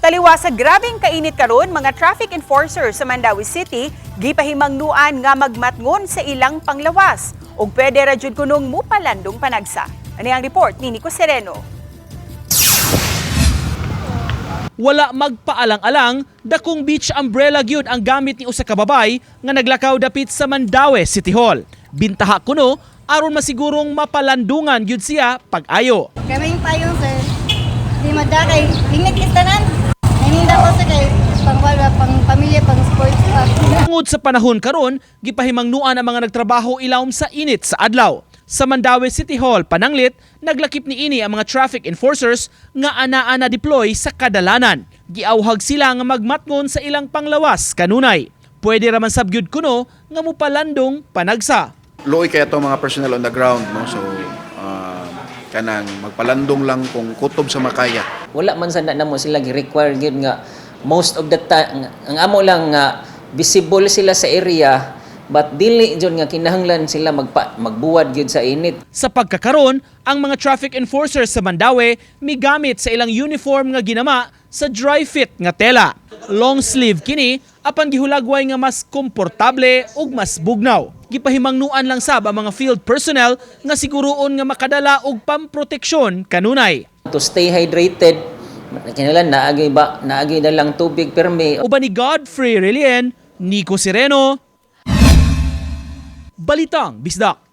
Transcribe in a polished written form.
Taliwa sa grabing kainit karon, mga traffic enforcer sa Mandawi City gipahimangnuan nga magmatngon sa ilang panglawas ug pwede ra jud kunong mupalandong panagsa. Ani ang report ni Nico Sereno. Wala magpaalang-alang, dakong beach umbrella gyud ang gamit ni usa ka babay nga naglakaw dapit sa Mandawi City Hall. Bintaha kuno aron masigurong mapalandungan gyud siya pag-ayo. Kaming payong sir, di madakay, ingit kistanan. Hininda ko sa kay pangwala, pang pamilya, pang sports park. Tungod sa panahon karon, gipahimangnuan ang mga nagtrabaho ilawom sa init sa adlaw. Sa Mandawi City Hall, Pananglit, naglakip ni ini ang mga traffic enforcers nga anaa na deploy sa kadalanan. Giawhag sila nga magmatngon sa ilang panglawas kanunay. Pwede raman sabgyud kuno nga mupalandong panagsa. Luoy kaya itong mga personnel on the ground, no? So kanang magpalandong lang kung kutob sa makaya. Wala man sana namo sila gi-require gyud nga most of the time ang amo lang nga visible sila sa area but dili jud nga kinahanglan sila magbuwad gyud sa init. Sa pagkakaron, ang mga traffic enforcers sa Mandawi migamit sa ilang uniform nga ginama sa dry fit nga tela. Long sleeve kini apan gihulagway nga mas komportable ug mas bugnaw. Gipahimangnuan lang sab ang mga field personnel nga siguroon nga makadala og pamproteksyon kanunay. To stay hydrated, kinahanglan naagi na lang tubig permi. Uban ni Godfrey Relien, Nico Sereno, Balitang Bisdak.